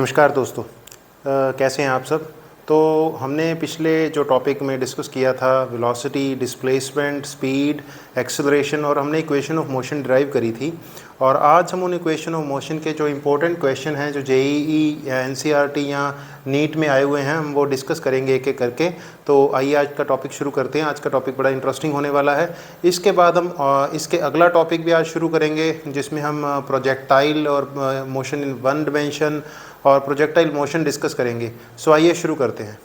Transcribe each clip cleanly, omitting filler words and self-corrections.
नमस्कार दोस्तों, कैसे हैं आप सब। तो हमने पिछले जो टॉपिक में डिस्कस किया था वेलोसिटी, डिस्प्लेसमेंट, स्पीड, एक्सेलरेशन, और हमने इक्वेशन ऑफ मोशन ड्राइव करी थी। और आज हम उन इक्वेशन ऑफ मोशन के जो इम्पोर्टेंट क्वेश्चन हैं जो जेईई या एनसीईआरटी या नीट में आए हुए हैं हम वो डिस्कस करेंगे एक एक करके। तो आइए आज का टॉपिक शुरू करते हैं। आज का टॉपिक बड़ा इंटरेस्टिंग होने वाला है। इसके बाद हम इसके अगला टॉपिक भी आज शुरू करेंगे जिसमें हम प्रोजेक्टाइल और मोशन इन वन डिमेंशन और प्रोजेक्टाइल मोशन डिस्कस करेंगे। सो आइए शुरू करते हैं।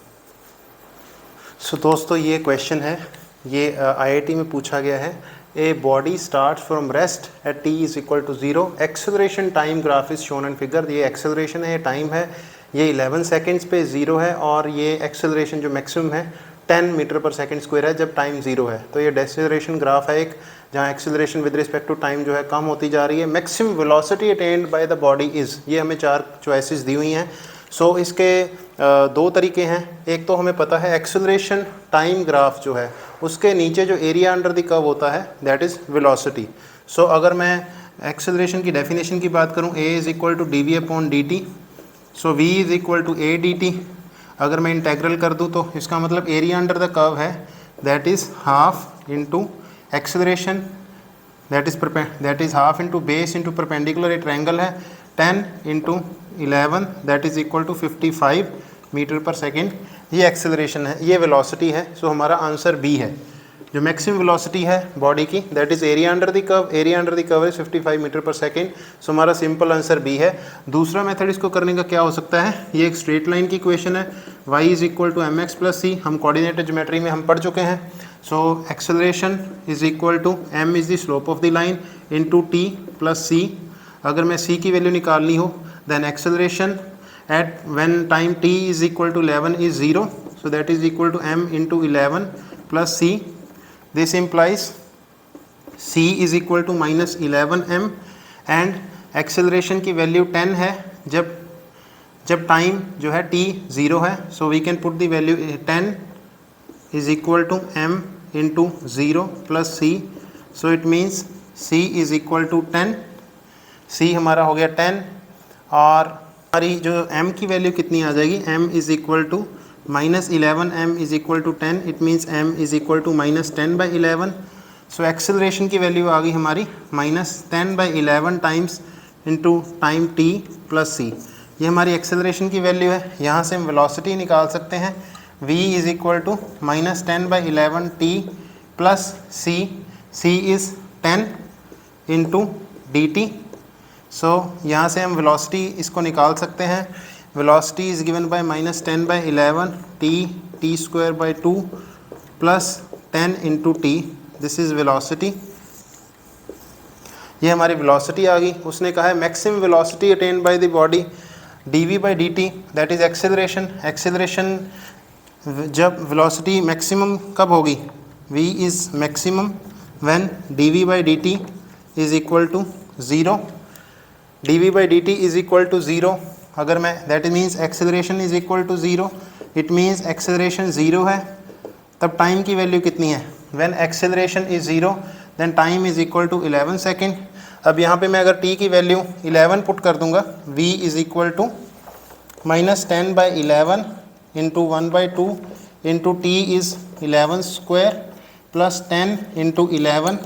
सो दोस्तों, ये क्वेश्चन है, ये आईआईटी में पूछा गया है। A body start from rest at t is equal to 0, acceleration time graph is shown and figure. ये एक्सेलरेशन है, ये टाइम है, ये 11 सेकेंड्स पे 0 है, और ये एक्सेलरेशन जो मैक्सिमम है 10 मीटर पर सेकेंड स्क्वायर है जब टाइम 0 है। तो ये डेसेलरेशन ग्राफ है एक, जहाँ acceleration with respect to time जो है कम होती जा रही है। Maximum velocity attained by the body is, ये हमें 4 चॉइसेस दी हुई हैं। सो इसके 2 तरीके हैं। एक तो हमें पता है एक्सेलरेशन टाइम ग्राफ जो है उसके नीचे जो एरिया अंडर द कर्व होता है दैट इज़ वेलोसिटी। सो अगर मैं एक्सेलरेशन की डेफिनेशन की बात करूँ, a is equal to d v upon d t, so v is equal to a d t. अगर मैं इंटेग्रल कर दूँ तो इसका मतलब एरिया अंडर द कर्व है that is half into acceleration that is half into base into perpendicular. एक triangle है 10 into 11 that is equal to 55 metre per second. ये एक्सेलरेशन है, ये वेलोसिटी है। सो हमारा आंसर बी है। जो मैक्सिमम वेलोसिटी है बॉडी की that is area under the curve, area under the curve is 55 metre per second. So हमारा सिंपल आंसर बी है। दूसरा मेथड इसको करने का क्या हो सकता है, ये एक स्ट्रेट लाइन की इक्वेशन है, y is equal to M x plus C. हम कोऑर्डिनेटेड ज्योमेट्री में हम पढ़ चुके हैं। So acceleration is equal to m is the slope of the line into T plus C. अगर मैं c की वैल्यू निकालनी हो then acceleration at when time t is equal to 11 is 0, so that is equal to m into 11 plus c। This implies c is equal to minus 11m and acceleration की value 10 है जब time जो है t 0 है। So we can put the value 10 is equal to m into 0 plus c. So it means c is equal to 10, c हमारा हो गया 10, और हमारी जो m की वैल्यू कितनी आ जाएगी, m is equal to minus 11m is equal to 10, it means m is equal to minus 10 by 11. So acceleration की वैल्यू आ गई हमारी minus 10 by 11 times into time t plus c। ये हमारी एक्सेलरेशन की वैल्यू है। यहाँ से हम वेलोसिटी निकाल सकते हैं, v is equal to minus 10 by 11 t plus c, c is 10 into dt। सो यहाँ से हम वेलोसिटी इसको निकाल सकते हैं। Velocity is given by minus 10 by 11 t square by 2 plus 10 into t. This is velocity. ये हमारी velocity आ गई। उसने कहा है maximum velocity attained by the body dv by dt that is acceleration. Acceleration जब velocity maximum कब होगी, v is maximum when dv by dt is equal to 0. dv by dt is equal to 0। अगर मैं that means acceleration is equal to 0, it means acceleration 0 है, तब time की value कितनी है, when acceleration is 0 then time is equal to 11 second. अब यहाँ पे मैं अगर t की वैल्यू 11 पुट कर दूंगा, v is equal to minus 10 by 11 into 1 by 2 into t is 11 square plus 10 into 11।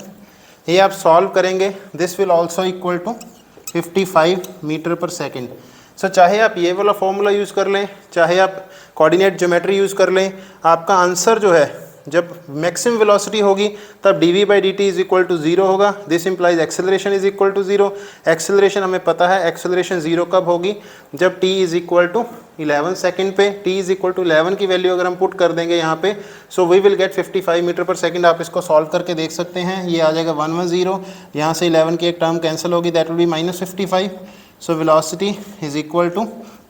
ये आप सॉल्व करेंगे, this will also equal to 55 metre per second. So चाहे आप ये वाला फॉर्मूला यूज़ कर लें, चाहे आप कोऑर्डिनेट ज्योमेट्री यूज़ कर लें, आपका आंसर जो है जब मैक्सिमम वेलोसिटी होगी तब dv by dt is equal to 0 होगा। This implies acceleration is equal to 0। Acceleration हमें पता है, एक्सेलरेशन 0 कब होगी, जब t is equal to 11 second पे। t इज इक्वल टू 11 की वैल्यू अगर हम पुट कर देंगे यहाँ पे, so we will get 55 metre per second. आप इसको सॉल्व करके देख सकते हैं, ये आ जाएगा 110, यहाँ से 11 की एक टर्म कैंसिल होगी, that will B minus 55। So velocity is equal to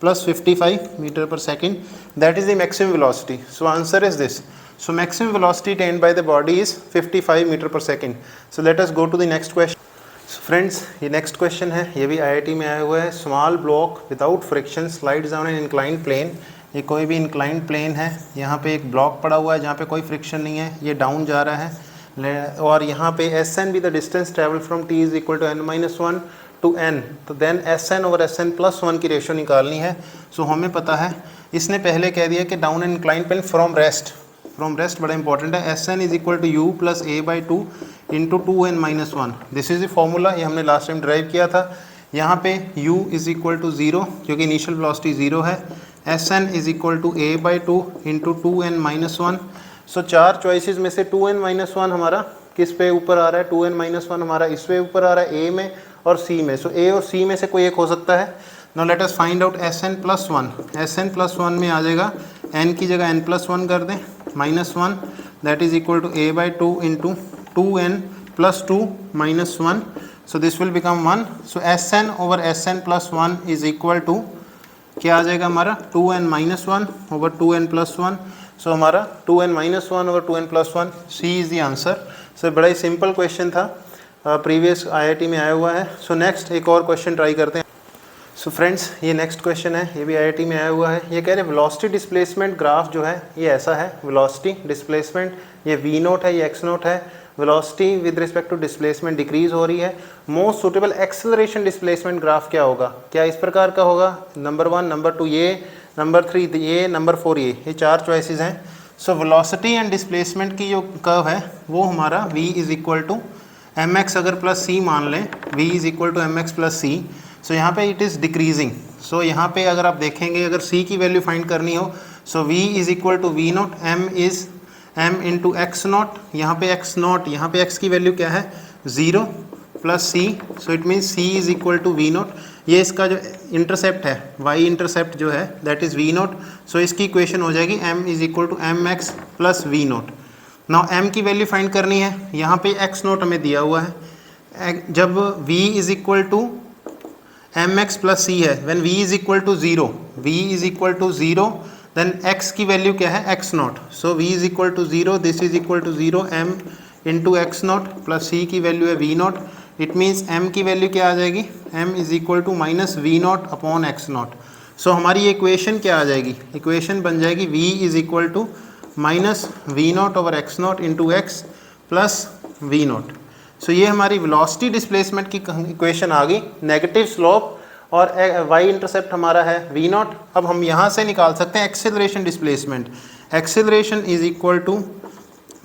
plus 55 meter per second. That is the maximum velocity. So answer is this. So maximum velocity attained by the body is 55 meter per second. So let us go to the next question. So friends, ये next question है, ये भी IIT में आया हुआ है। Small block without friction slides down an inclined plane. ये कोई भी inclined plane है, यहाँ पे एक ब्लॉक पड़ा हुआ है जहाँ पे कोई फ्रिक्शन नहीं है, ये डाउन जा रहा है, और यहाँ पे SN भी the distance travel from t is equal to n-1 to N, तो then S N over S N plus one की रेशो निकालनी है। सो हमें पता है, इसने पहले कह दिया कि down and incline plane from rest बड़ा इंपॉर्टेंट है। S N is equal to u plus a by two into two n minus one, this is the formula, ये हमने लास्ट टाइम ड्राइव किया था। यहाँ पे u is equal to zero क्योंकि initial velocity zero है। S N is equal to a by two into two n minus one. So चार choices में से टू एन माइनस वन हमारा किस पे ऊपर आ रहा है, टू एन माइनस वन हमारा इस पे ऊपर आ रहा है, ए में और सी में। सो ए और सी में से कोई एक हो सकता है। Now let us find out S N plus one. S N plus one में आ जाएगा, एन की जगह एन प्लस वन कर दें, minus one, that is equal to a by two into two n plus two minus one. So this will become one. So s N over S N plus one is equal to क्या आ जाएगा हमारा, two n minus one over two n plus one. So हमारा two n minus one over two n plus one, C is the answer. So बड़ा ही simple question था, previous IIT में आया हुआ है। सो नेक्स्ट एक और क्वेश्चन ट्राई करते हैं। सो फ्रेंड्स, ये नेक्स्ट क्वेश्चन है, ये भी आईआईटी में आया हुआ है। ये कह रहे हैं वेलोसिटी डिस्प्लेसमेंट ग्राफ जो है ये ऐसा है, वेलोसिटी डिस्प्लेसमेंट ये वी नोट है, ये एक्स नोट है। Velocity with respect to displacement decrease हो रही है। Most suitable acceleration displacement graph क्या होगा, क्या इस प्रकार का होगा, नंबर वन, नंबर टू ये, नंबर थ्री ये, नंबर फोर ये चार चॉइसेस हैं। सो वेलोसिटी एंड डिस्प्लेसमेंट की जो कर्व है वो हमारा v is equal to M x अगर प्लस सी मान लें, v is equal to M x plus c. So यहाँ पे इट इज़ डिक्रीजिंग। सो यहाँ पे अगर आप देखेंगे, अगर c की वैल्यू फाइंड करनी हो, so v is equal to v naught, m is m into x naught, यहाँ पे एक्स नॉट, यहाँ पे x की वैल्यू क्या है, zero plus c। So it means c is equal to v naught. ये इसका जो इंटरसेप्ट है, y इंटरसेप्ट जो है दैट इज़ वी नोट। सो इसकी इक्वेशन हो जाएगी m is equal to M x plus v naught. Now m की वैल्यू फाइंड करनी है, यहाँ पे x नोट हमें दिया हुआ है। जब v is equal to M x plus c है, when v is equal to zero, v is equal to zero, then x की वैल्यू क्या है, x naught. So v is equal to zero, this is equal to zero, m into x naught plus c की value है v naught. It means m की value क्या आ जाएगी, m is equal to minus v naught upon x naught. So हमारी equation क्या आ जाएगी, इक्वेशन बन जाएगी v is equal to minus v naught over x naught into x plus v naught. So ये हमारी वेलोसिटी डिस्प्लेसमेंट की equation आ गई। नेगेटिव स्लोप और y इंटरसेप्ट हमारा है वी नॉट। अब हम यहाँ से निकाल सकते हैं acceleration displacement. Acceleration is equal to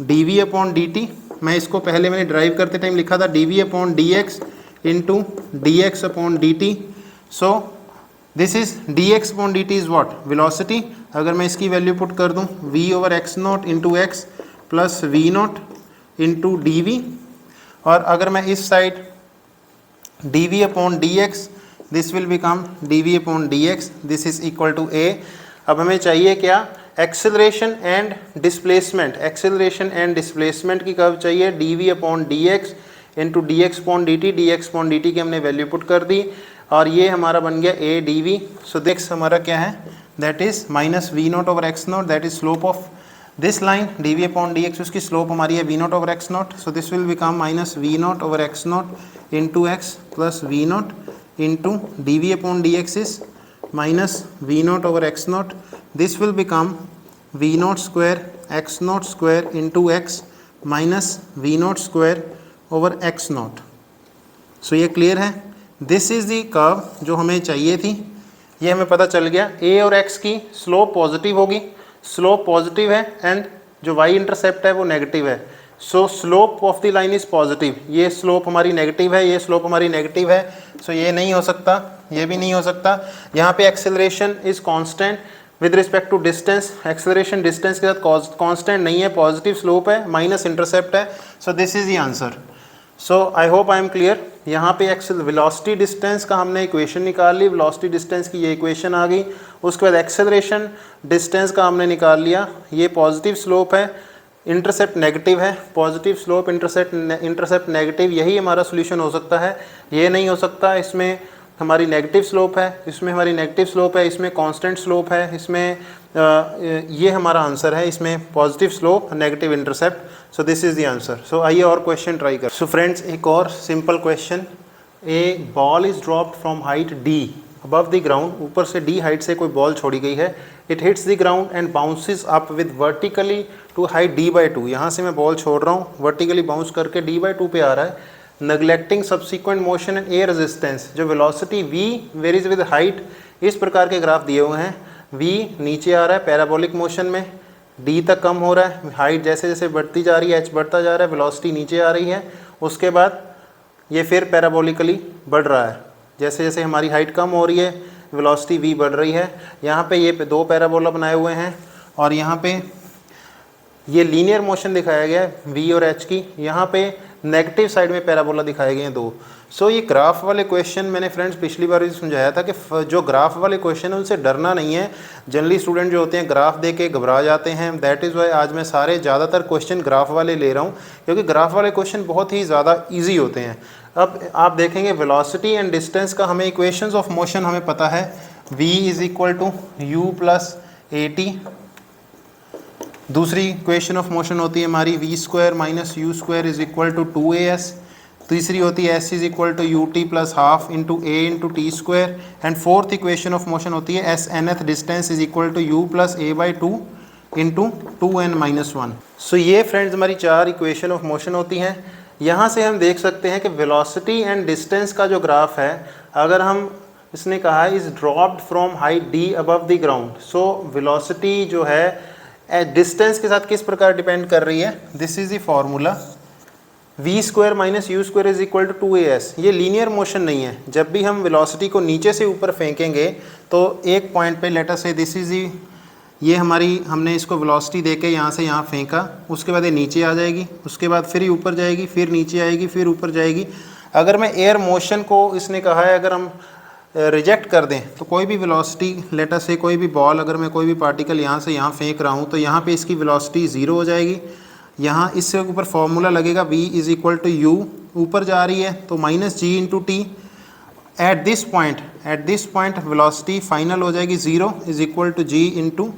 d v upon d t. मैं इसको पहले मैंने ड्राइव करते टाइम लिखा था d v upon d x into d x upon d t. So this is d x upon d t is what, velocity. अगर मैं इसकी वैल्यू पुट कर दूँ, v over x naught into x plus v naught into d v. और अगर मैं इस side D v upon d x, this will become d v upon d x, this is equal to a. अब हमें चाहिए क्या, acceleration and displacement. Acceleration and displacement की curve चाहिए d v upon d x into d x upon d t. D x upon d t की हमने value put कर दी और ये हमारा बन गया a d v. So this हमारा क्या है, that is minus v naught over x naught, that is slope of this line d v upon d x, उसकी स्लोप हमारी है v naught over x naught. So this will become minus v naught over x naught into x plus v naught into d v upon d x is minus v naught over x naught. This will become v naught square x naught square into x minus v naught square over x naught. So ये clear है। This is the curve जो हमें चाहिए थी, ये हमें पता चल गया। ए और एक्स की स्लोप पॉजिटिव होगी, स्लोप पॉजिटिव है एंड जो वाई इंटरसेप्ट है वो नेगेटिव है। सो slope of the line is positive. ये स्लोप हमारी नेगेटिव है, ये स्लोप हमारी नेगेटिव है। सो ये नहीं हो सकता, ये भी नहीं हो सकता। यहाँ पे acceleration is constant with respect to distance. Acceleration distance के साथ कांस्टेंट नहीं है, पॉजिटिव स्लोप है, माइनस इंटरसेप्ट है। So this is the answer. So I hope I am clear. यहाँ पे वेलोसिटी डिस्टेंस का हमने इक्वेशन निकाल ली, वेलोसिटी डिस्टेंस की ये इक्वेशन आ गई। उसके बाद एक्सेलरेशन डिस्टेंस का हमने निकाल लिया, ये पॉजिटिव स्लोप है, इंटरसेप्ट नेगेटिव है। पॉजिटिव स्लोप इंटरसेप्ट नेगेटिव, यही हमारा सोल्यूशन हो सकता है। ये नहीं हो सकता, इसमें हमारी नेगेटिव स्लोप है, इसमें हमारी नेगेटिव स्लोप है, इसमें कांस्टेंट स्लोप है, इसमें ये हमारा आंसर है, इसमें positive slope negative intercept. So this is the answer. So आइए और क्वेश्चन ट्राई कर। सो फ्रेंड्स, एक और simple question. A ball is dropped from height d above the ground. ऊपर से डी हाइट से कोई बॉल छोड़ी गई है। It hits the ground and bounces up with vertically to height d by two. यहाँ से मैं बॉल छोड़ रहा हूँ, वर्टिकली बाउंस करके डी बाई टू पे आ रहा है। neglecting subsequent motion and a resistance। जो velocity v varies with height, इस प्रकार के ग्राफ दिए हुए हैं। v नीचे आ रहा है पैराबोलिक मोशन में, d तक कम हो रहा है, हाइट जैसे जैसे बढ़ती जा रही है, h बढ़ता जा रहा है, वेलोसिटी नीचे आ रही है, उसके बाद ये फिर पैराबोलिकली बढ़ रहा है। जैसे जैसे हमारी हाइट कम हो रही है, वेलोसिटी v बढ़ रही है। यहाँ पे ये दो पैराबोला बनाए हुए हैं और यहाँ पे ये लीनियर मोशन दिखाया गया है v और h की। यहाँ पे नेगेटिव साइड में पैराबोला दिखाए गए हैं दो। सो ये ग्राफ वाले क्वेश्चन मैंने फ्रेंड्स पिछली बार भी समझाया था कि जो ग्राफ वाले क्वेश्चन है उनसे डरना नहीं है। जनरली स्टूडेंट जो होते हैं ग्राफ देख के घबरा जाते हैं। दैट इज़ वाई आज मैं सारे ज़्यादातर क्वेश्चन ग्राफ वाले ले रहा हूँ, क्योंकि ग्राफ वाले क्वेश्चन बहुत ही ज़्यादा ईजी होते हैं। अब आप देखेंगे वेलोसिटी एंड डिस्टेंस का हमें इक्वेशंस ऑफ मोशन हमें पता है, v is equal to u plus a t. दूसरी इक्वेशन ऑफ मोशन होती है हमारी v square minus u square is equal to 2as। तीसरी होती है s is equal to u t plus half into a into t square. And fourth equation of motion होती है s nth distance is equal to u plus a by two into 2n minus 1। So ये friends हमारी चार equation of motion होती हैं। यहाँ से हम देख सकते हैं कि वेलोसिटी एंड डिस्टेंस का जो ग्राफ है, अगर हम इसने कहा है is dropped from height d above the ground. So velocity जो है डिस्टेंस के साथ किस प्रकार डिपेंड कर रही है, this is the formula v square minus u square is equal to 2as। ये लीनियर मोशन नहीं है। जब भी हम वेलोसिटी को नीचे से ऊपर फेंकेंगे तो एक पॉइंट पे लेट अस से दिस इज ये हमारी, हमने इसको वेलोसिटी देके यहाँ से यहाँ फेंका, उसके बाद ये नीचे आ जाएगी, उसके बाद फिर ऊपर जाएगी, फिर नीचे आएगी, फिर ऊपर जाएगी। अगर मैं एयर मोशन को, इसने कहा है अगर हम रिजेक्ट कर दें तो कोई भी वेलोसिटी लेट अस से कोई भी बॉल, अगर मैं कोई भी पार्टिकल यहाँ से यहाँ फेंक रहा हूँ तो यहाँ पे इसकी वेलोसिटी ज़ीरो हो जाएगी। यहाँ इससे ऊपर फॉर्मूला लगेगा v is equal to u, ऊपर जा रही है तो minus g into t. At this point velocity final हो जाएगी zero is equal to g into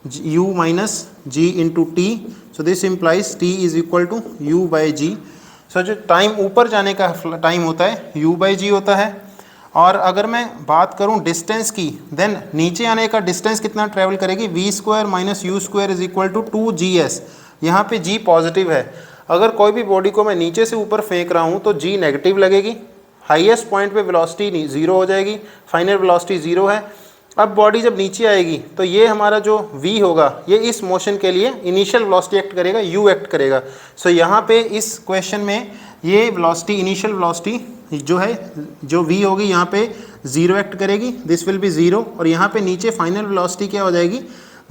u minus g into t. So this implies t is equal to u by g. So जो time ऊपर जाने का time होता है you by जी होता है। और अगर मैं बात करूं डिस्टेंस की, देन नीचे आने का डिस्टेंस कितना ट्रैवल करेगी, v square minus u square is equal to 2gs। यहाँ पे g पॉजिटिव है। अगर कोई भी बॉडी को मैं नीचे से ऊपर फेंक रहा हूँ तो g नेगेटिव लगेगी। हाईएस्ट पॉइंट पे वेलोसिटी ज़ीरो हो जाएगी, फाइनल वेलोसिटी ज़ीरो है। अब बॉडी जब नीचे आएगी तो ये हमारा जो v होगा ये इस मोशन के लिए इनिशियल वेलोसिटी एक्ट करेगा, u एक्ट करेगा। सो यहाँ पे इस क्वेश्चन में ये वेलोसिटी, इनिशियल वेलोसिटी जो है, जो v होगी यहाँ पे ज़ीरो एक्ट करेगी, दिस विल बी ज़ीरो। और यहाँ पे नीचे फाइनल वेलोसिटी क्या हो जाएगी,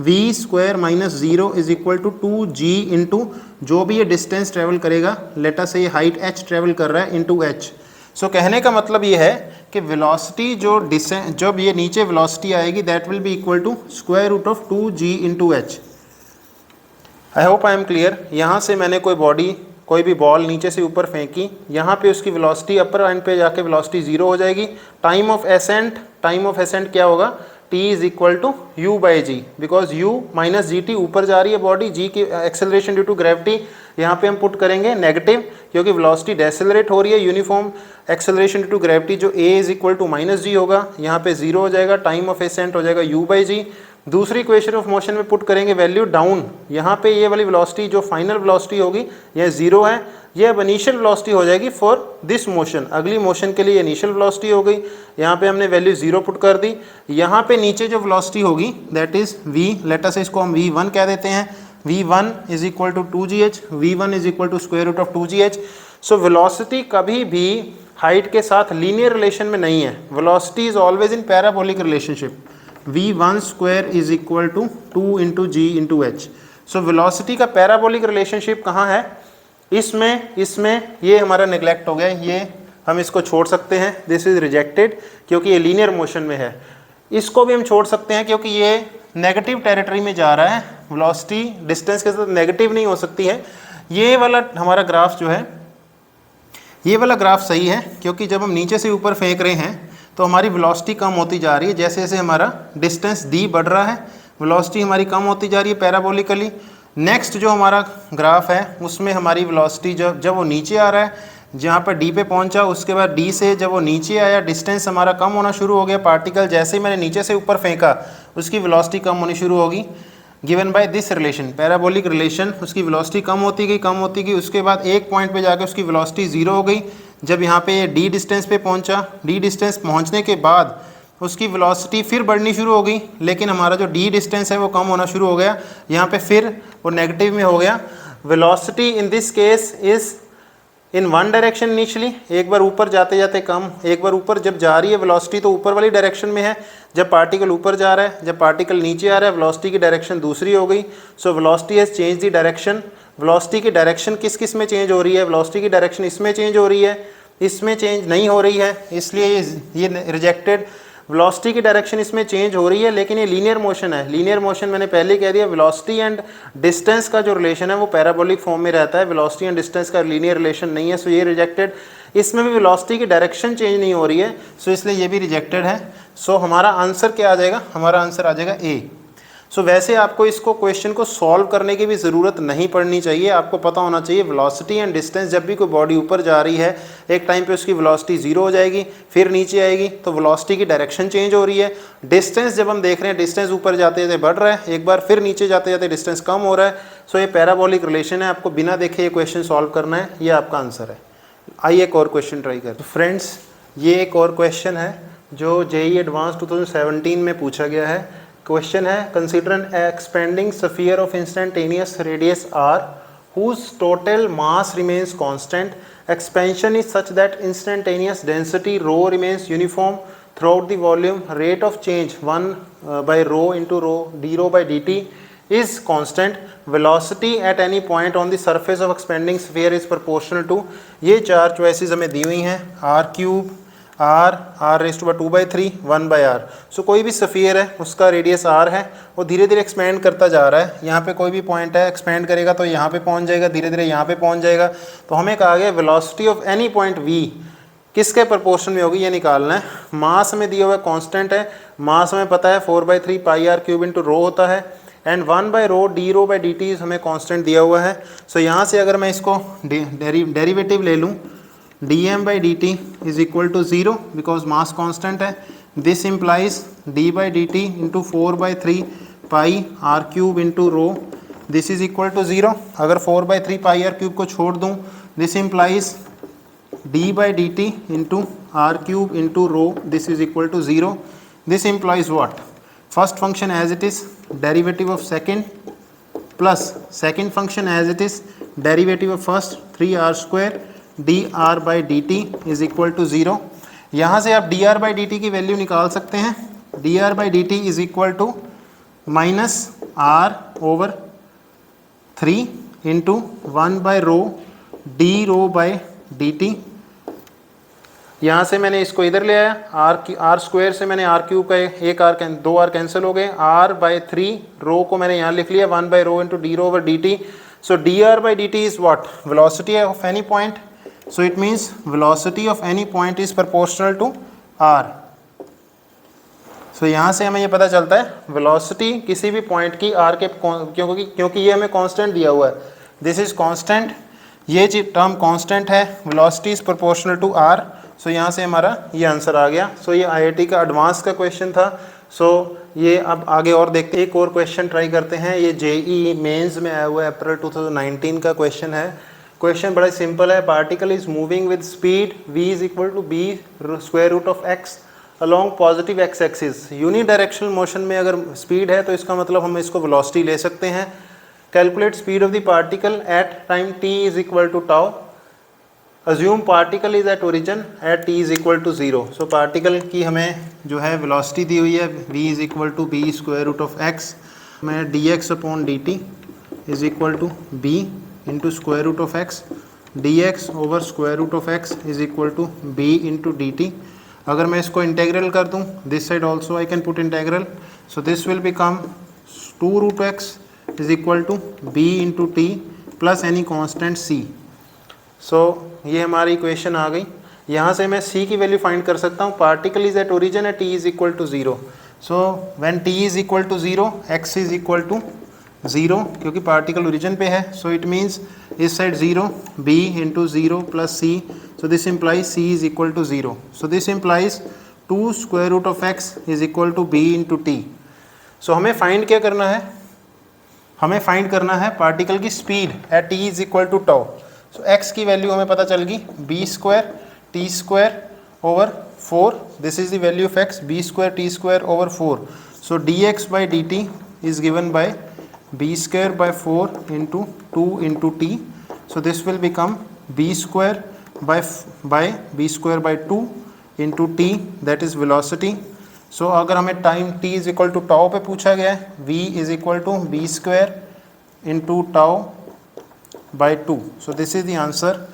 v square minus zero is equal to 2g into जो भी ये डिस्टेंस ट्रेवल करेगा, लेट अस से ये हाइट h ट्रेवल कर रहा है इंटू h। सो कहने का मतलब ये है कि वेलोसिटी जो जब ये नीचे वेलोसिटी आएगी that will be equal to square root of 2g into h। I hope I am clear. यहाँ से मैंने कोई भी बॉल नीचे से ऊपर फेंकी, यहाँ पे उसकी वेलोसिटी अपर एंड पे जाके वेलोसिटी ज़ीरो हो जाएगी। टाइम ऑफ एसेंट क्या होगा, t is equal to u by g, because u minus g t, ऊपर जा रही है बॉडी, g की एक्सेलरेशन ड्यू टू ग्रेविटी यहाँ पे हम पुट करेंगे नेगेटिव, क्योंकि वेलोसिटी डेसेलरेट हो रही है uniform acceleration due to gravity, जो a is equal to minus g होगा, यहाँ पे ज़ीरो हो जाएगा। टाइम ऑफ एसेंट हो जाएगा u बाई जी। दूसरी इक्वेशन ऑफ मोशन में पुट करेंगे वैल्यू डाउन, यहाँ पे ये वाली वेलोसिटी जो फाइनल वेलोसिटी होगी यह ज़ीरो है, ये अब इनिशियल वेलोसिटी हो जाएगी फॉर दिस मोशन। अगली मोशन के लिए इनिशियल वेलोसिटी हो गई, यहाँ पे हमने वैल्यू ज़ीरो पुट कर दी। यहाँ पे नीचे जो वेलोसिटी होगी that is v, let us इसको हम v1 कह देते हैं। v1 is equal to 2gh, v1 is equal to square root of 2gh। So velocity कभी भी हाइट के साथ लीनियर रिलेशन में नहीं है, velocity is always in parabolic relationship. v1 square is equal to 2 into g into h. So velocity का parabolic relationship कहाँ है, इसमें ये हमारा नेग्लेक्ट हो गया, ये हम इसको छोड़ सकते हैं, दिस इज रिजेक्टेड क्योंकि ये लीनियर मोशन में है। इसको भी हम छोड़ सकते हैं क्योंकि ये नेगेटिव टेरिटरी में जा रहा है, वेलोसिटी डिस्टेंस के साथ नेगेटिव नहीं हो सकती है। ये वाला हमारा ग्राफ जो है, ये वाला ग्राफ सही है क्योंकि जब हम नीचे से ऊपर फेंक रहे हैं तो हमारी वेलोसिटी कम होती जा रही है, जैसे जैसे हमारा डिस्टेंस d बढ़ रहा है वेलोसिटी हमारी कम होती जा रही है पैराबोलिकली। नेक्स्ट जो हमारा ग्राफ है उसमें हमारी वेलोसिटी जब वो नीचे आ रहा है, जहाँ पर d पे पहुँचा, उसके बाद d से जब वो नीचे आया डिस्टेंस हमारा कम होना शुरू हो गया। पार्टिकल जैसे ही मैंने नीचे से ऊपर फेंका उसकी वेलोसिटी कम होनी शुरू होगी, given by this relation, parabolic relation. उसकी वेलोसिटी कम होती गई, उसके बाद एक पॉइंट पे जाके उसकी वेलोसिटी ज़ीरो हो गई। जब यहाँ पे d डिस्टेंस पे पहुँचा, d डिस्टेंस पहुँचने के बाद उसकी वेलोसिटी फिर बढ़नी शुरू हो गई, लेकिन हमारा जो d डिस्टेंस है वो कम होना शुरू हो गया, यहाँ पे फिर वो नेगेटिव में हो गया। Velocity in this case is in one direction initially, एक बार ऊपर जाते जाते कम, एक बार ऊपर जब जा रही है वेलोसिटी तो ऊपर वाली डायरेक्शन में है, जब पार्टिकल ऊपर जा रहा है, जब पार्टिकल नीचे आ रहा है वेलोसिटी की डायरेक्शन दूसरी हो गई। So velocity has change the direction. Velocity की डायरेक्शन किस किस में चेंज हो रही है? वेलोसिटी की डायरेक्शन इसमें चेंज हो रही है, इसमें चेंज नहीं हो रही है, इसलिए ये रिजेक्टेड। वेलोसिटी की डायरेक्शन इसमें चेंज हो रही है, लेकिन ये लीनियर मोशन है। लीनियर मोशन मैंने पहले कह दिया, वेलोसिटी एंड डिस्टेंस का जो रिलेशन है वो पैराबोलिक फॉर्म में रहता है, वेलोसिटी एंड डिस्टेंस का लीनियर रिलेशन नहीं है, सो ये रिजेक्टेड। इसमें भी वेलोसिटी की डायरेक्शन चेंज नहीं हो रही है, सो इसलिए ये भी रिजेक्टेड है। सो हमारा आंसर क्या आ जाएगा? हमारा आंसर आ जाएगा ए। सो वैसे आपको इसको क्वेश्चन को सॉल्व करने की भी ज़रूरत नहीं पड़नी चाहिए, आपको पता होना चाहिए वेलोसिटी एंड डिस्टेंस। जब भी कोई बॉडी ऊपर जा रही है, एक टाइम पे उसकी वेलोसिटी ज़ीरो हो जाएगी, फिर नीचे आएगी, तो वेलोसिटी की डायरेक्शन चेंज हो रही है। डिस्टेंस जब हम देख रहे हैं, डिस्टेंस ऊपर जाते जाते बढ़ रहा है, एक बार फिर नीचे जाते जाते डिस्टेंस कम हो रहा है। सो ये पैराबोलिक रिलेशन है, आपको बिना देखे ये क्वेश्चन सॉल्व करना है, ये आपका आंसर है। आइए एक और क्वेश्चन ट्राई करते हैं। फ्रेंड्स, ये एक और क्वेश्चन है जो जेईई एडवांस 2017 में पूछा गया है। क्वेश्चन है, consider N expanding sphere of instantaneous radius r whose total mass remains constant. Expansion is such that instantaneous density rho remains uniform throughout the volume. Rate of change 1 by rho into rho d rho by dt is constant. Velocity at any point on the surface of expanding sphere is proportional to। ये चार choices हमें दी हुई हैं, r cube, r raise to power 2/3 1/r। So कोई भी sphere है उसका radius r है, वो धीरे धीरे एक्सपेंड करता जा रहा है। यहाँ पे कोई भी पॉइंट है, एक्सपेंड करेगा तो यहाँ पे पहुँच जाएगा, धीरे धीरे यहाँ पे पहुँच जाएगा। तो हमें कहा गया velocity of any point v किसके प्रोपोर्शन में होगी, ये निकालना है। मास में दिया हुआ कांस्टेंट है, मास हमें पता है 4/3 πr क्यूब इंटू रो होता है, and 1/ρ d rho by dt हमें कांस्टेंट दिया हुआ है। सो यहाँ से अगर मैं इसको डेरिवेटिव ले लूँ, dm by dt is equal to 0 because mass constant है। This implies d by dt into 4/3 pi r cube into rho, this is equal to 0। अगर 4/3 pi r cube को छोड़ दूँ, this implies d by dt into r cube into rho, this is equal to 0। This implies what? First function as it is, derivative of second plus second function as it is, derivative of first 3r square dr by dt is equal to 0। यहाँ से आप dr by dt की value निकाल सकते हैं। dr by dt is equal to minus r over 3 into 1/ρ d rho by dt। यहाँ से मैंने इसको इधर ले आया, r स्क्वायर से मैंने r क्यूब का एक r दो r कैंसिल हो गए, r/3 रो को मैंने यहाँ लिख लिया 1/ρ into d rho over dt। So dr by dt is what? Velocity of any point। So it means velocity of any point is proportional to r। So यहाँ से हमें ये पता चलता है velocity किसी भी पॉइंट की r के, क्योंकि ये हमें कांस्टेंट दिया हुआ है, दिस इज कांस्टेंट, ये टर्म कांस्टेंट है, velocity is proportional to r। सो यहाँ से हमारा ये आंसर आ गया। सो ये IIT का एडवांस का क्वेश्चन था। सो ये अब आगे और देखते हैं, एक और क्वेश्चन ट्राई करते हैं। ये जेईई मेंस में आया हुआ है, अप्रैल 2019 का क्वेश्चन है। क्वेश्चन बड़ा सिंपल है, particle is moving with speed v is equal to b square root of x along positive x axis. Unidirectional motion में अगर स्पीड है तो इसका मतलब हम इसको वेलोसिटी ले सकते हैं। Calculate speed of the particle at time t is equal to tau. Assume particle is at origin at t is equal to 0। So particle की हमें जो है वेलोसिटी दी हुई है, v is equal to b square root of x में dx upon dt is equal to b into square root of x, dx over square root of x is equal to b into dt। अगर मैं इसको integral कर दूँ, this side also I can put integral, so this will become 2 root x is equal to b into T plus any constant c। सो ये हमारी equation आ गई। यहाँ से मैं c की वैल्यू फाइंड कर सकता हूँ। Particle is at origin at t is equal to 0। So when t is equal to 0 x is equal to 0, क्योंकि पार्टिकल ओरिजिन पे है। सो इट मीन्स इस side 0, b into 0 plus c। So this implies c is equal to 0। So this implies 2 square root of x is equal to b into t. So हमें find क्या करना है? हमें find करना है particle की speed at t is equal to tau. So x की value हमें पता चल गई b स्क्वायर t square over 4. This is the value of x, b square t square over 4. So dx by dt is given by b square by 4 into 2 into t. So this will become b square by b square by 2 into t, that is velocity. So अगर हमें time t is equal to tau पे पूछा गया है, v is equal to b square into tau by 2. So this is the answer,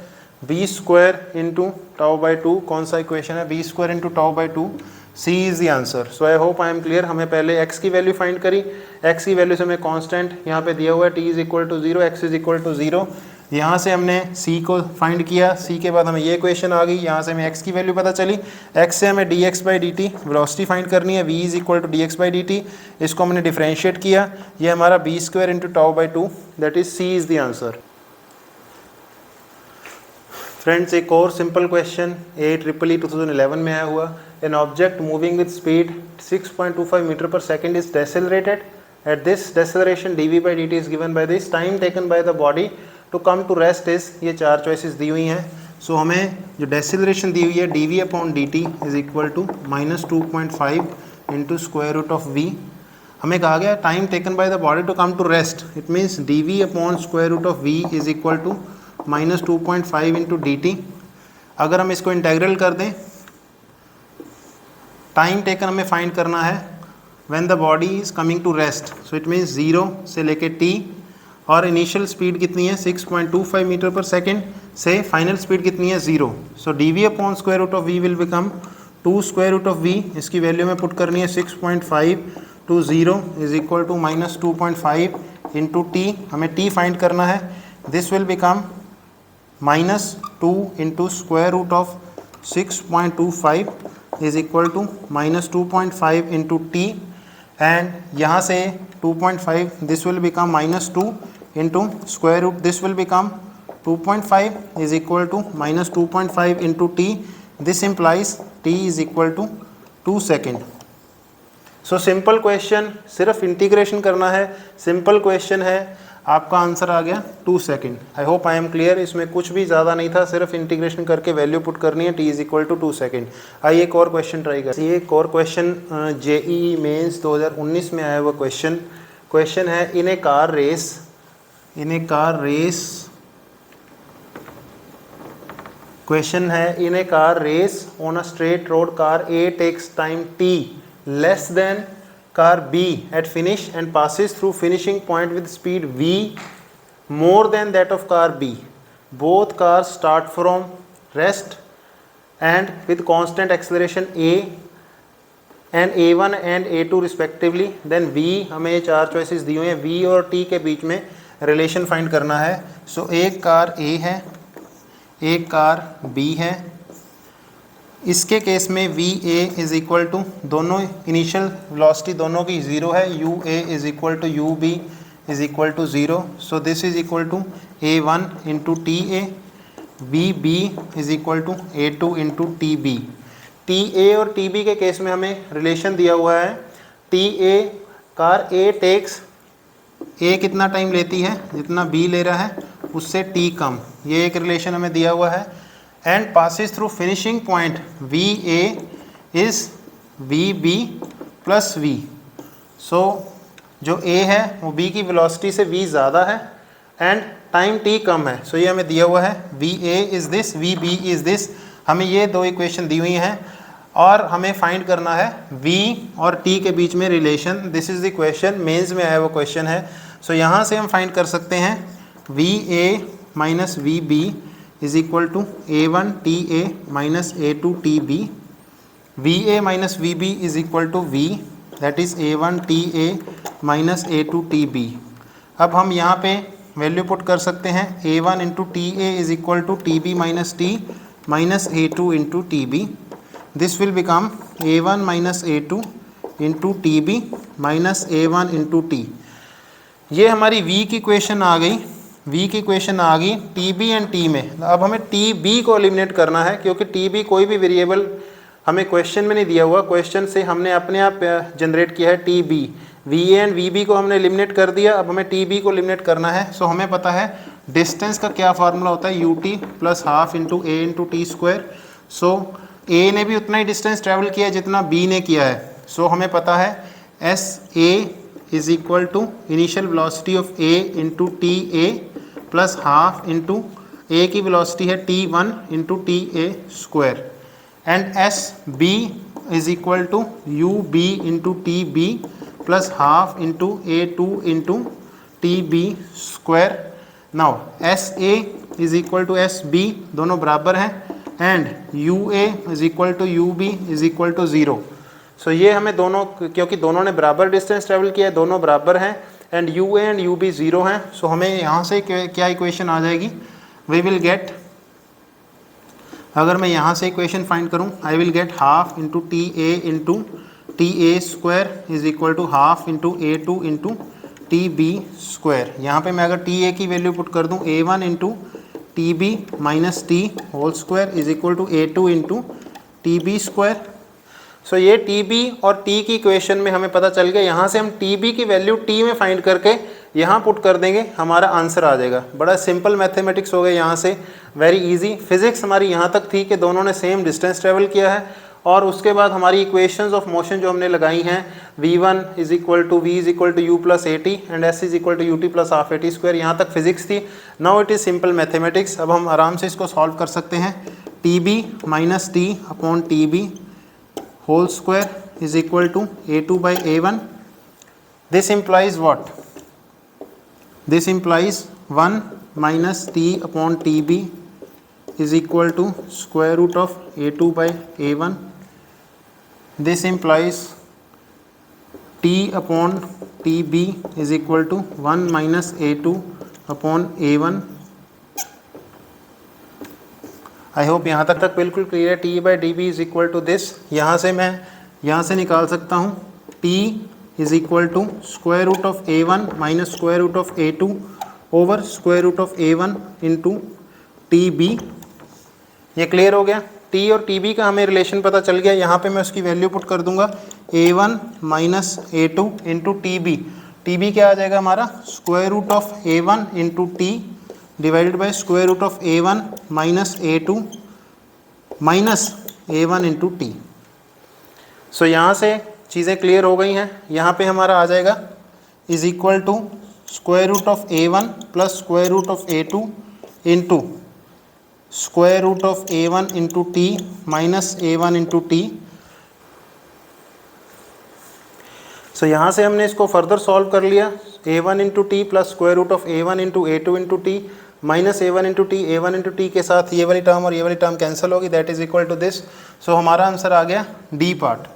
b square into tau by 2. कौन सा equation है? b square into tau by 2. c is the answer. So I hope I am clear. हमें पहले x की value find करी, x की value से हमें कांस्टेंट यहाँ पे दिया हुआ है t is equal to 0, x is equal to 0. यहाँ से हमने c को फाइंड किया, c के बाद हमें ये इक्वेशन आ गई, यहाँ से हमें x की वैल्यू पता चली, x से हमें dx by dt velocity find करनी है, v is equal to dx by dt. इसको हमने डिफरेंशिएट किया, ये हमारा b square into tau by 2, that is c is the answer. Friends, एक और सिंपल क्वेश्चन AEEE 2011 में आया हुआ. An object moving with speed 6.25 metre per second is decelerated. At this deceleration dv by dt is given by this. Time taken by the body to come to rest is, ये 4 choices दी हुई हैं. So हमें जो डेसेलरेशन दी हुई है dv upon dt is equal to -2.5 into square root of v. हमें कहा गया time taken by the body to come to rest, it means dv upon square root of v is equal to -2.5 into dt. अगर हम इसको integral कर दें, time taken हमें find करना है when the body is coming to rest. So it means 0 से लेके t, और इनिशियल स्पीड कितनी है 6.25 मीटर पर सेकेंड, से फाइनल स्पीड कितनी है 0. So dv upon square root of v will become 2 square root of v. इसकी वैल्यू में पुट करनी है 6.5 to 0 is equal to -2.5 into t. हमें t फाइंड करना है. This will become -2 into square root of 6.25 is equal to -2.5 into t. And यहाँ से 2.5, this will become -2 into square root, this will become 2.5 is equal to -2.5 into t. This implies t is equal to 2 second. So simple question, सिर्फ integration करना है, simple question है, आपका answer आ गया 2 second. I hope I am clear. इसमें कुछ भी ज़्यादा नहीं था, सिर्फ इंटीग्रेशन करके वैल्यू पुट करनी है, t is equal to 2 second. आइए एक और क्वेश्चन ट्राई करें. ये एक और क्वेश्चन JEE मेंस 2019 में आया हुआ क्वेश्चन है. In a car race question है, in a car race on a straight road, car A takes time t less than car B at finish and passes through finishing point with speed v more than that of car B. Both cars start from rest and with constant acceleration a and a1 and a2 respectively. Then v, हमें ये 4 choices दी हुई हैं, v और t के बीच में relation find करना है. सो एक कार A है, एक कार B है. इसके केस में v a is equal to, दोनों इनिशियल वेलोसिटी दोनों की 0 है, u A is equal to u B is equal to 0. So this is equal to a1 into t a, v b is equal to a2 into t B. T a और t B के case में हमें relation दिया हुआ है, t A, car A takes, A कितना time लेती है, जितना बी ले रहा है उससे टी कम, ये एक रिलेशन हमें दिया हुआ है. And passes through finishing point v A is v B plus v. So जो ए है वो बी की वेलोसिटी से वी ज़्यादा है एंड टाइम टी कम है. सो ये हमें दिया हुआ है, v A is this, v b is this. हमें ये 2 इक्वेशन दी हुई हैं और हमें फाइंड करना है v और t के बीच में relation. This is the question, mains में आया वो क्वेश्चन है. सो यहाँ से हम फाइंड कर सकते हैं v a minus v b is equal to a1 t a minus a2 t b. V a minus v b is equal to v, that is a1 t a minus a2 t b. अब हम यहाँ पे value put कर सकते हैं, a1 into t a is equal to t B minus t minus a2 into t b. This will become a1 minus a2 into t B minus a1 into t. ये हमारी v की equation आ गई, v की equation आ गई T B and T में. अब हमें टी बी को एलिमिनेट करना है, क्योंकि टी बी कोई भी वेरिएबल हमें क्वेश्चन में नहीं दिया हुआ, क्वेश्चन से हमने अपने आप जनरेट किया है t b. V a and v b को हमने एलिमिनेट कर दिया, अब हमें टी बी को एलिमिनेट करना है. सो हमें पता है डिस्टेंस का क्या फार्मूला होता है, u t plus half into a into t square. So A ने भी उतना ही डिस्टेंस ट्रेवल किया है जितना बी ने किया है। सो हमें पता है s A is equal to initial velocity of A into t A plus half into a की वेलोसिटी है t one into t A square, and s B is equal to u B into t B plus half into a two into t B square. Now s A is equal to s B, दोनों बराबर हैं, and u A is equal to u B is equal to zero. So ये हमें दोनों, क्योंकि दोनों ने बराबर डिस्टेंस ट्रेवल किया है, दोनों बराबर हैं, and u a and u b zero हैं। सो हमें यहाँ से क्या इक्वेशन आ जाएगी, वी विल गेट, अगर मैं यहाँ से इक्वेशन फाइंड करूँ, I will get half into t a into t A square is equal to half into a two into t B square. यहाँ पर मैं अगर टी ए की वैल्यू पुट कर दूँ, a one into t B minus t whole square is equal to a two into t B square. So ये t B और t की इक्वेशन में हमें पता चल गया, यहाँ से हम टी बी की वैल्यू टी में फाइंड करके यहाँ पुट कर देंगे, हमारा आंसर आ जाएगा। बड़ा सिंपल मैथमेटिक्स हो गया यहाँ से, वेरी इजी। फिजिक्स हमारी यहाँ तक थी कि दोनों ने सेम डिस्टेंस ट्रेवल किया है, और उसके बाद हमारी इक्वेशंस ऑफ मोशन जो हमने लगाई हैं, v1 is equal to v is equal to u plus a t and s is equal to u t plus half a t square, यहाँ तक फिजिक्स थी। Now it is simple mathematics. अब हम आराम से इसको सॉल्व कर सकते हैं। T B minus t upon t b whole square is equal to a two by a one. This implies what, this implies 1 minus t upon t b is equal to square root of a two by a one. This implies T upon TB is equal to 1 minus A2 upon A1। I hope यहाँ तक बिल्कुल clear है। T by DB is equal to this। यहाँ से मैं यहाँ से निकाल सकता हूँ T is equal to square root of A1 minus square root of A2 over square root of A1 into TB। ये क्लियर हो गया। टी और टी बी का हमें रिलेशन पता चल गया। यहाँ पे मैं उसकी वैल्यू पुट कर दूंगा, a1 minus a two into t B. T B क्या आ जाएगा हमारा, square root of a1 into t divided by square root of a1 minus a two minus a1 into t. So यहाँ से चीज़ें clear हो गई हैं। यहाँ पे हमारा आ जाएगा is equal to square root of a1 plus square root of a2 into square root of a1 into t minus a1 into t. So यहाँ से हमने इसको फर्दर सॉल्व कर लिया, a1 into T plus square root of a1 into a2 into t minus a1 into t. a1 into t के साथ ये वाली टर्म और ये वाली टर्म कैंसिल होगी, that is equal to this. So हमारा आंसर आ गया d part,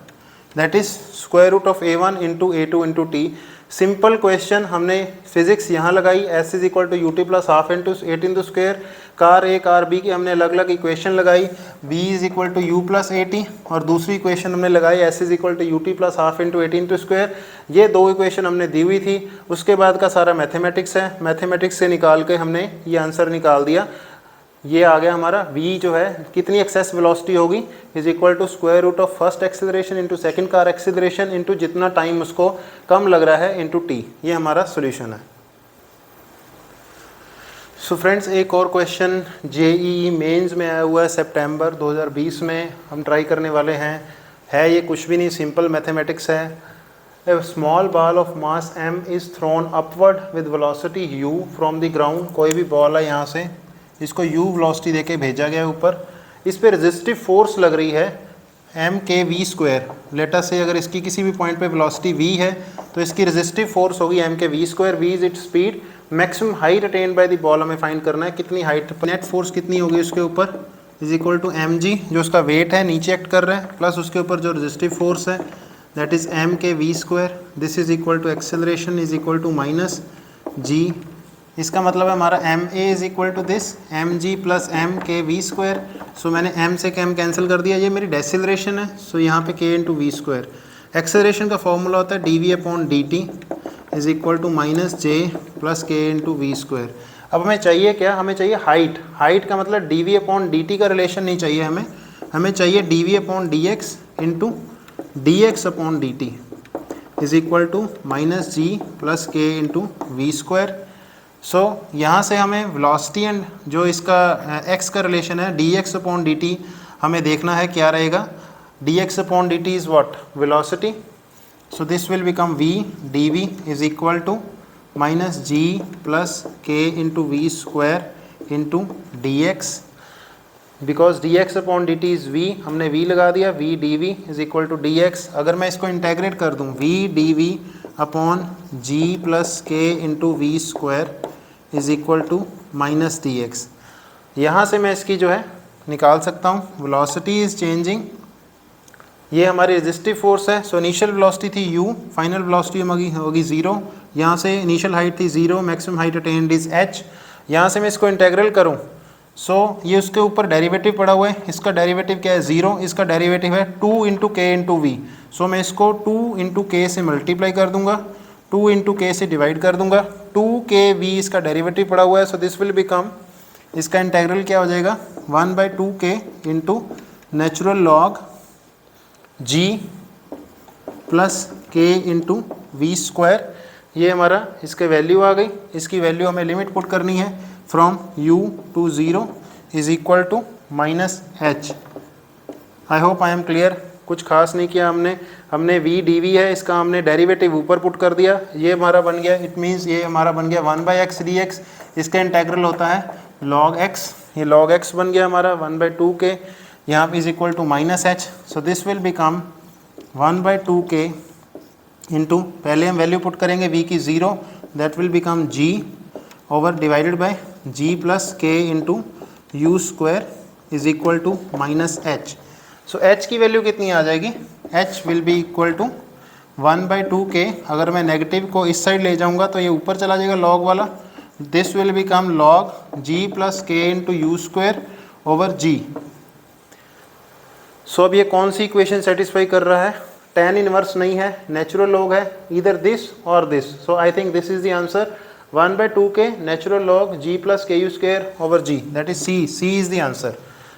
that is square root of a1 into a2 into t. Simple question हमने फिजिक्स यहाँ लगाई, s is equal to u t plus half into 8 into square. Car a car b की हमने अलग अलग equation लगाई, b is equal to u plus a t, और दूसरी इक्वेशन हमने लगाई s is equal to u t plus half into 8 into square. ये दो इक्वेशन हमने दी हुई थी। उसके बाद का सारा मैथमेटिक्स है, मैथमेटिक्स से निकाल के हमने ये आंसर निकाल दिया। ये आ गया हमारा v जो है, कितनी एक्सेस वेलोसिटी होगी, is equal to square root of first acceleration into second car acceleration into जितना टाइम उसको कम लग रहा है इंटू टी। ये हमारा सोल्यूशन है। सो फ्रेंड्स, एक और क्वेश्चन जेईई मेंस में आया हुआ है सितंबर 2020 में, हम ट्राई करने वाले हैं। है ये कुछ भी नहीं, सिंपल मैथमेटिक्स है। A small ball of mass m is thrown upward with velocity u from the ground. कोई भी बॉल है, यहाँ से इसको u वेलोसिटी देके भेजा गया है ऊपर। इस पर रेजिस्टिव फोर्स लग रही है m के v स्क्वायर। लेटर से अगर इसकी किसी भी पॉइंट पे वेलोसिटी v है तो इसकी रेजिस्टिव फोर्स होगी m के v square. v is its speed, maximum height attend by the ball हमें फाइंड करना है, कितनी हाइट, नेट फोर्स कितनी होगी उसके ऊपर, is equal to m g, जो उसका वेट है नीचे एक्ट कर रहा है, प्लस उसके ऊपर जो रेजिस्टिव फोर्स है that is m k v square. This is equal to acceleration is equal to minus g. इसका मतलब है हमारा m a is equal to this m g plus m k v square. So मैंने m से M cancel कर दिया, ये मेरी डेसिलरेशन है। सो यहाँ पे k into v square. Acceleration का फॉर्मूला होता है d v upon d t is equal to minus g plus k into v square. अब हमें चाहिए क्या, हमें चाहिए हाइट। हाइट का मतलब d v upon d t का रिलेशन नहीं चाहिए हमें, हमें चाहिए d v upon d x into d x upon d t is equal to minus g plus k into v square. So यहाँ से हमें वेलोसिटी एंड जो इसका एक्स का रिलेशन है d x upon d t, हमें देखना है क्या रहेगा, dx upon dt is what, velocity. So this will become v dv is equal to minus g plus k into v square into d x. Because dx upon dt is v, हमने v लगा दिया, v dv is equal to dx. अगर मैं इसको integrate कर दूँ, v dv upon g plus k into v square is equal to minus d x. यहाँ से मैं इसकी जो है निकाल सकता हूँ, वेलोसिटी इज़ चेंजिंग, ये हमारी रेजिस्टिव फोर्स है. सो इनिशियल वेलोसिटी थी u, फाइनल वेलोसिटी होगी 0. यहाँ से इनिशियल हाइट थी 0, maximum height attend is h. यहाँ से मैं इसको इंटेग्रल करूँ, सो ये उसके ऊपर डेरिवेटिव पड़ा हुआ है, इसका डेरिवेटिव क्या है 0, इसका डेरिवेटिव है 2 इंटू के इंटू वी. सो मैं इसको 2 इंटू के से मल्टीप्लाई कर दूंगा, 2 इंटू के से डिवाइड कर दूंगा, 2kv इसका डेरिवेटिव पड़ा हुआ है. सो दिस विल बिकम, इसका इंटेग्रल क्या हो जाएगा 1/2k into natural log g plus k into v square. ये हमारा इसके वैल्यू आ गई. इसकी वैल्यू हमें लिमिट पुट करनी है from u to 0 is equal to minus h. I hope I am clear. कुछ खास नहीं किया हमने v dv है, इसका हमने डेरिवेटिव ऊपर पुट कर दिया, ये हमारा बन गया. इट मीन्स ये हमारा बन गया 1/x dx. इसका इंटेग्रल होता है log x, ये log x बन गया हमारा 1/2k, यहाँ पे is equal to minus h. So this will become 1/2k into, पहले हम वैल्यू पुट करेंगे v की 0, that will become g over divided by g plus k into u square is equal to minus h. So h की value कितनी आ जाएगी, h will be equal to 1/2k. अगर मैं नेगेटिव को इस साइड ले जाऊंगा तो ये ऊपर चला जाएगा log वाला. This will become log g plus k into u square over g. सो अब ये कौन सी इक्वेशन सेटिस्फाई कर रहा है, tan इनवर्स नहीं है, नेचुरल लॉग है, इधर दिस और this. So I think this is the answer, 1/2k natural log g plus k u square over g, that is c is the answer.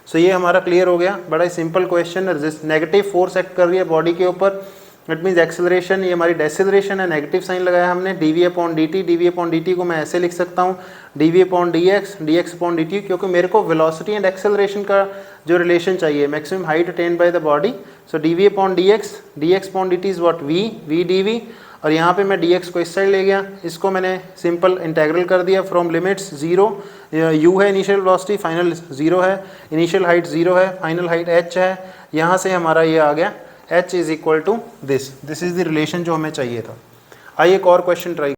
So ये हमारा क्लियर हो गया. बड़ा ही simple question. Negative force act कर रही है body के ऊपर, इट मीन्स एक्सेलरेशन, ये हमारी डेसेलरेशन है, नेगेटिव साइन लगाया हमने. dv upon dt, dv upon dt को मैं ऐसे लिख सकता हूँ dv upon dx, dx upon dt, क्योंकि मेरे को वेलोसिटी एंड एक्सेलरेशन का जो रिलेशन चाहिए, maximum height attend by the body. So dv upon dx, dx upon dt is what v dv. और यहाँ पे मैं dx को इस साइड ले गया, इसको मैंने सिंपल इंटेग्रल कर दिया फ्रॉम लिमिट्स 0, u है इनिशियल वेलोसिटी, फाइनल 0 है, इनिशियल हाइट 0 है, फाइनल हाइट h है. यहाँ से हमारा ये आ गया h is equal to this is the relation जो हमें चाहिए था. आइए एक और क्वेश्चन ट्राई